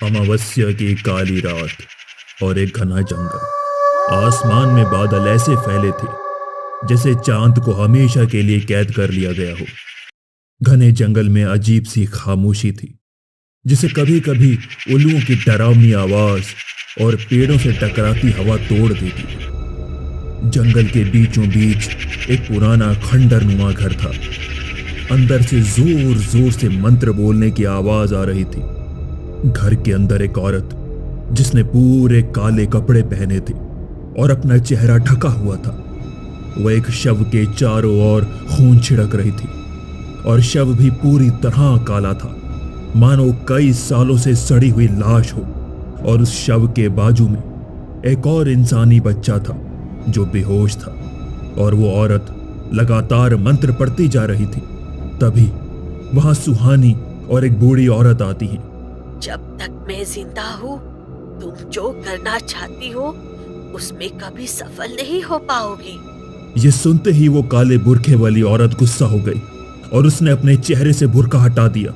अमावस्या की काली रात और एक घना जंगल। आसमान में बादल ऐसे फैले थे जैसे चांद को हमेशा के लिए कैद कर लिया गया हो। घने जंगल में अजीब सी खामोशी थी जिसे कभी कभी उल्लुओं की डरावनी आवाज और पेड़ों से टकराती हवा तोड़ देती थी। जंगल के बीचों बीच एक पुराना खंडरनुमा घर था। अंदर से जोर जोर से मंत्र बोलने की आवाज आ रही थी। घर के अंदर एक औरत जिसने पूरे काले कपड़े पहने थे और अपना चेहरा ढका हुआ था, वह एक शव के चारों ओर खून छिड़क रही थी और शव भी पूरी तरह काला था, मानो कई सालों से सड़ी हुई लाश हो। और उस शव के बाजू में एक और इंसानी बच्चा था जो बेहोश था और वो औरत लगातार मंत्र पढ़ती जा रही थी। तभी वहां सुहानी और एक बूढ़ी औरत आती है। जब तक मैं जिंदा हूँ तुम जो करना चाहती हो उसमें कभी सफल नहीं हो पाओगी। ये सुनते ही वो काले बुरखे वाली औरत गुस्सा हो गई और उसने अपने चेहरे से बुरका हटा दिया।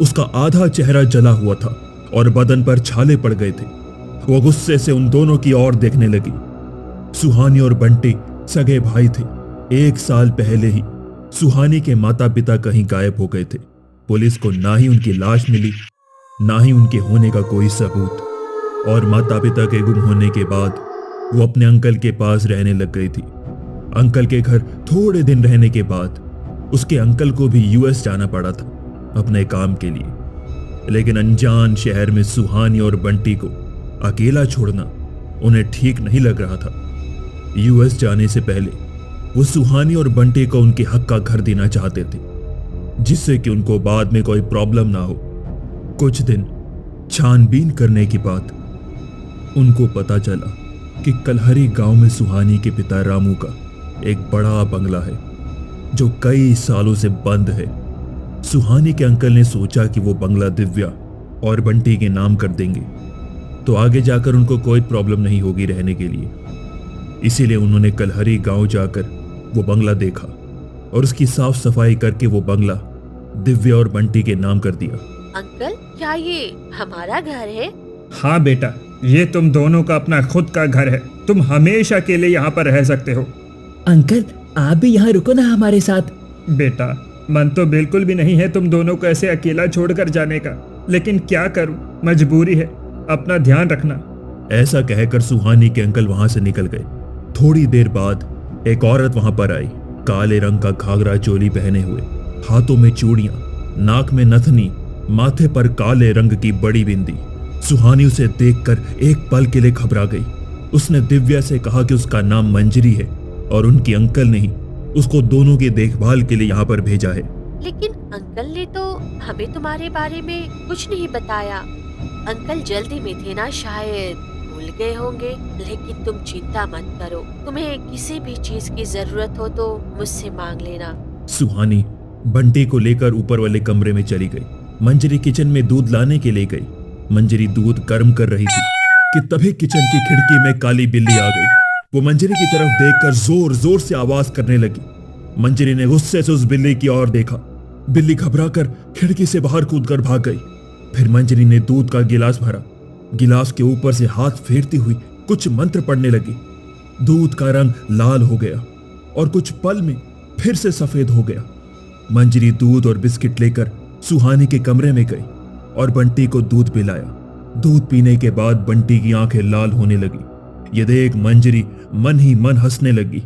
उसका आधा चेहरा जला हुआ था और बदन पर छाले पड़ गए थे। वो गुस्से से उन दोनों की ओर देखने लगी। सुहानी और बंटी सगे भाई थे। 1 साल पहले ही सुहानी के माता पिता कहीं गायब हो गए थे। पुलिस को ना ही उनकी लाश मिली, ना ही उनके होने का कोई सबूत। और माता पिता के गुम होने के बाद वो अपने अंकल के पास रहने लग गई थी। अंकल के घर थोड़े दिन रहने के बाद उसके अंकल को भी यूएस जाना पड़ा था अपने काम के लिए। लेकिन अनजान शहर में सुहानी और बंटी को अकेला छोड़ना उन्हें ठीक नहीं लग रहा था। यूएस जाने से पहले वो सुहानी और बंटी को उनके हक का घर देना चाहते थे, जिससे कि उनको बाद में कोई प्रॉब्लम ना हो। कुछ दिन छानबीन करने के बाद उनको पता चला कि कलहरी गांव में सुहानी के पिता रामू का एक बड़ा बंगला है जो कई सालों से बंद है। सुहानी के अंकल ने सोचा कि वो बंगला दिव्या और बंटी के नाम कर देंगे तो आगे जाकर उनको कोई प्रॉब्लम नहीं होगी रहने के लिए। इसीलिए उन्होंने कलहरी गांव जाकर वो बंगला देखा और उसकी साफ सफाई करके वो बंगला दिव्या और बंटी के नाम कर दिया। अंकल, क्या ये हमारा घर है? हाँ बेटा, ये तुम दोनों का अपना खुद का घर है। तुम हमेशा के लिए यहाँ पर रह सकते हो। अंकल, आप भी यहाँ रुको ना हमारे साथ। बेटा, मन तो बिल्कुल भी नहीं है तुम दोनों को ऐसे अकेला छोड़कर जाने का, लेकिन क्या करूं, मजबूरी है। अपना ध्यान रखना। ऐसा कहकर सुहानी के अंकल वहां से निकल गए। थोड़ी देर बाद एक औरत वहां पर आई, काले रंग का घाघरा चोली पहने हुए, हाथों में चूड़ियां, नाक में नथनी, माथे पर काले रंग की बड़ी बिंदी। सुहानी उसे देखकर एक पल के लिए घबरा गई। उसने दिव्या से कहा कि उसका नाम मंजरी है और उनके अंकल ने ही उसको दोनों की देखभाल के लिए यहाँ पर भेजा है। लेकिन अंकल ने तो हमें तुम्हारे बारे में कुछ नहीं बताया। अंकल जल्दी में थे ना, शायद भूल गए होंगे। लेकिन तुम चिंता मत करो, तुम्हें किसी भी चीज की जरूरत हो तो मुझसे मांग लेना। सुहानी बंटी को लेकर ऊपर वाले कमरे में चली गई। मंजरी किचन में दूध लाने के लिए गई। मंजरी दूध गर्म कर रही थी कि तभी किचन की खिड़की में काली बिल्ली आ गई। वो मंजरी की तरफ देखकर जोर जोर से आवाज करने लगी। मंजरी ने गुस्से से उस बिल्ली की ओर देखा। बिल्ली घबराकर खिड़की से बाहर कूदकर भाग गई। फिर मंजरी ने दूध का गिलास भरा। गिलास के ऊपर से हाथ फेरती हुई कुछ मंत्र पढ़ने लगी। दूध का रंग लाल हो गया और कुछ पल में फिर से सफेद हो गया। मंजरी दूध और बिस्किट लेकर सुहानी के कमरे में गई और बंटी को दूध पिलाया। दूध पीने के बाद बंटी की आंखें लाल होने लगी। ये देख मंजरी मन ही मन हंसने लगी।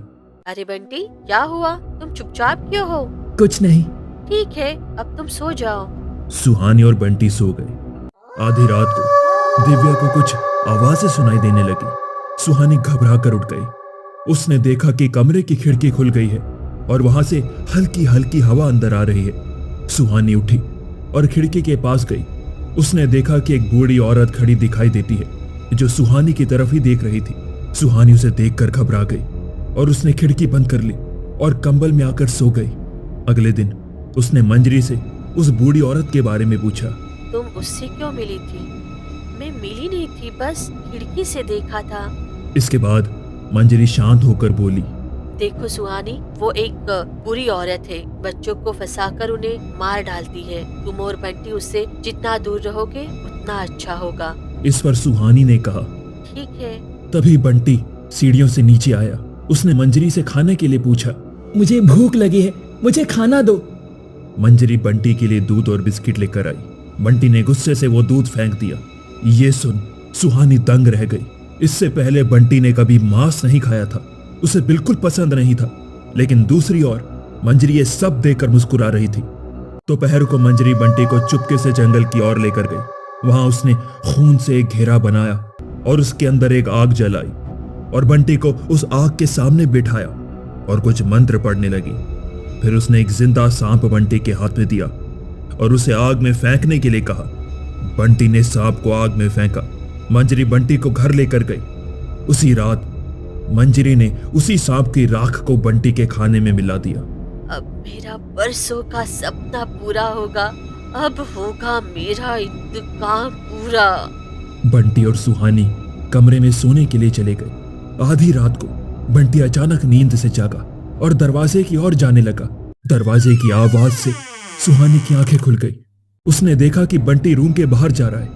अरे बंटी, क्या हुआ? तुम चुपचाप क्यों हो? कुछ नहीं। ठीक है, अब तुम सो जाओ। सुहानी और बंटी सो गए। आधी रात को दिव्या को कुछ आवाजें सुनाई देने लगी। सुहानी घबरा कर उठ गई। उसने देखा कि कमरे की खिड़की खुल गई है और वहां से हल्की हल्की हवा अंदर आ रही है। सुहानी उठी और खिड़की के पास गई। उसने देखा कि एक बूढ़ी औरत खड़ी दिखाई देती है जो सुहानी की तरफ ही देख रही थी। सुहानी उसे देखकर घबरा गई और उसने खिड़की बंद कर ली और कंबल में आकर सो गई। अगले दिन उसने मंजरी से उस बूढ़ी औरत के बारे में पूछा। तुम उससे क्यों मिली थी? मैं मिली नहीं थी, बस खिड़की से देखा था। इसके बाद मंजरी शांत होकर बोली, देखो सुहानी, वो एक बुरी औरत है, बच्चों को फंसाकर उन्हें मार डालती है। तुम और बंटी उससे जितना दूर रहोगे उतना अच्छा होगा। इस पर सुहानी ने कहा। ठीक है। तभी बंटी सीढ़ियों से नीचे आया। उसने मंजरी से खाने के लिए पूछा। मुझे भूख लगी है, मुझे खाना दो। मंजरी बंटी के लिए दूध और बिस्किट लेकर आई। बंटी ने गुस्से से वो दूध फेंक दिया। ये सुन सुहानी दंग रह गई। इससे पहले बंटी ने कभी मांस नहीं खाया था, उसे बिल्कुल पसंद नहीं था। लेकिन दूसरी ओर मंजरी ये सब देखकर मुस्कुरा रही थी। दोपहर को मंजरी बंटी को चुपके से जंगल की ओर लेकर गई। वहां उसने खून से एक घेरा बनाया और उसके अंदर एक आग जलाई और बंटी को उस आग के सामने बिठाया और कुछ मंत्र पढ़ने लगी। फिर उसने एक जिंदा सांप बंटी के हाथ में दिया और उसे आग में फेंकने के लिए कहा। बंटी ने सांप को आग में फेंका। मंजरी बंटी को घर लेकर गई। उसी रात मंजरी ने उसी सांप की राख को बंटी के खाने में मिला दिया। अब मेरा बरसों का सपना पूरा होगा। अब होगा मेरा इंतकाम पूरा। बंटी और सुहानी कमरे में सोने के लिए चले गए। आधी रात को बंटी अचानक नींद से जागा और दरवाजे की ओर जाने लगा। दरवाजे की आवाज से सुहानी की आंखें खुल गई। उसने देखा कि बंटी रूम के बाहर जा रहा है।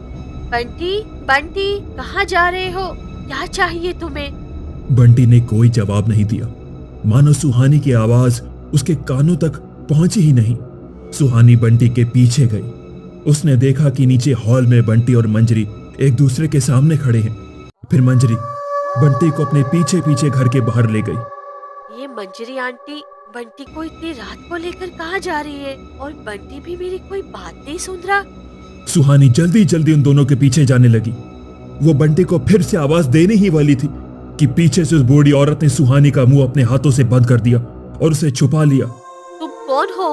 बंटी, बंटी, कहाँ जा रहे हो? क्या चाहिए तुम्हें? बंटी ने कोई जवाब नहीं दिया, मानो सुहानी की आवाज उसके कानों तक पहुंची ही नहीं। सुहानी बंटी के पीछे गई। उसने देखा कि नीचे हॉल में बंटी और मंजरी एक दूसरे के सामने खड़े हैं। फिर मंजरी बंटी को अपने पीछे पीछे घर के बाहर ले गई। ये मंजरी आंटी बंटी को इतनी रात को लेकर कहाँ जा रही है? और बंटी भी मेरी कोई बात नहीं सुन रहा। सुहानी जल्दी जल्दी उन दोनों के पीछे जाने लगी। वो बंटी को फिर से आवाज देने ही वाली थी कि पीछे से उस बूढ़ी औरत ने सुहानी का मुंह अपने हाथों से बंद कर दिया और उसे छुपा लिया। तुम कौन हो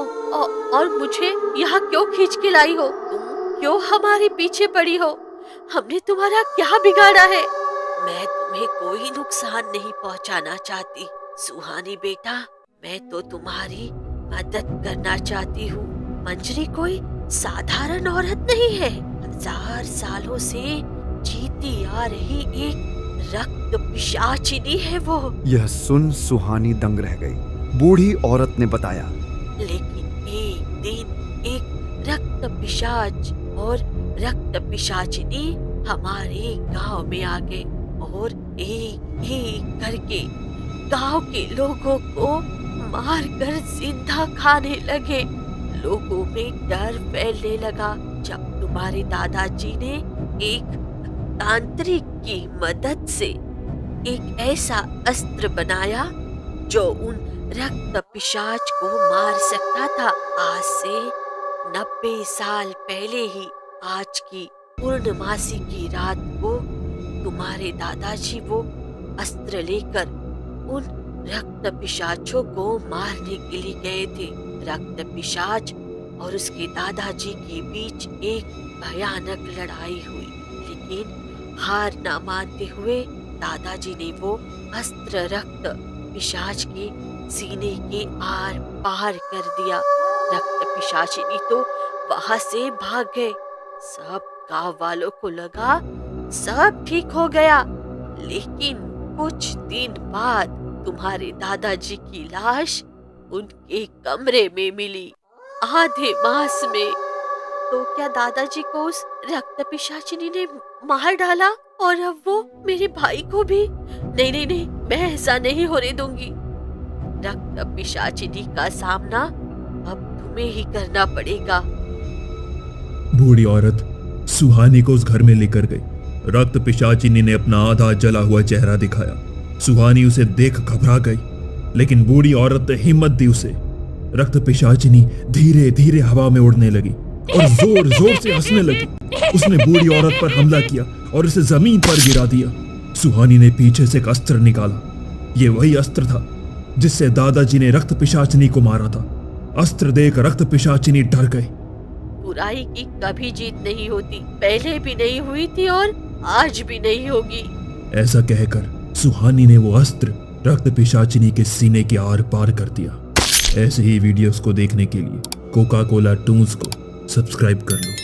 और मुझे यहाँ क्यों खींच के लाई हो? तुम क्यों हमारे पीछे पड़ी हो? हमने तुम्हारा क्या बिगाड़ा है? मैं तुम्हें कोई नुकसान नहीं पहुँचाना चाहती सुहानी बेटा। मैं तो तुम्हारी मदद करना चाहती हूँ। मंजरी कोई साधारण औरत नहीं है। 1000 सालों से जीती आ रही एक रक्त पिशाचिनी है वो। यह सुन सुहानी दंग रह गई। बूढ़ी औरत ने बताया। लेकिन एक दिन एक रक्त पिशाच और रक्त पिशाचिनी हमारे गांव में आ गए और एक एक करके गांव के लोगों को मारकर जिंदा खाने लगे। लोगों में डर फैलने लगा। जब तुम्हारे दादाजी ने एक तांत्रिक की मदद से एक ऐसा अस्त्र बनाया जो उन रक्त पिशाच को मार सकता था। आज से 90 साल पहले ही आज की पूर्णमासी की रात को तुम्हारे दादाजी वो अस्त्र लेकर उन रक्त पिशाचों को मारने के लिए गए थे। रक्त पिशाच और उसके दादाजी के बीच एक भयानक लड़ाई हुई, लेकिन हार न मानते हुए दादाजी ने वो अस्त्र रक्त पिशाच के सीने के आर पार कर दिया। रक्त पिशाचिनी तो वहां से भाग गए। सब गांव वालों को लगा सब ठीक हो गया, लेकिन कुछ दिन बाद तुम्हारे दादाजी की लाश उनके कमरे में मिली आधे मास में। तो क्या दादाजी को उस रक्त पिशाचिनी ने मार डाला और अब वो मेरे भाई को भी? नहीं नहीं नहीं, मैं ऐसा नहीं होने दूंगी। रक्त पिशाचिनी का सामना अब तुम्हें ही करना पड़ेगा। बूढ़ी औरत सुहानी को उस घर में लेकर गई। रक्त पिशाचिनी ने अपना आधा जला हुआ चेहरा दिखाया। सुहानी उसे देख घबरा गई, लेकिन बूढ़ी औरत ने हिम्मत दी उसे। रक्त पिशाचिनी धीरे धीरे हवा में उड़ने लगी और जोर जोर से हंसने लगी। उसने बूढ़ी औरत पर हमला किया और उसे जमीन पर गिरा दिया। सुहानी ने पीछे से एक अस्त्र निकाला। ये वही अस्त्र था जिससे दादाजी ने रक्त पिशाचिनी को मारा था। अस्त्र देख रक्त पिशाचिनी डर गई। बुराई की कभी जीत नहीं होती, पहले भी नहीं हुई थी और आज भी नहीं होगी। ऐसा कहकर सुहानी ने वो अस्त्र रक्त पिशाचिनी के सीने के आर पार कर दिया। ऐसे ही वीडियोस को देखने के लिए कोका कोला टून्स को सब्सक्राइब कर लो।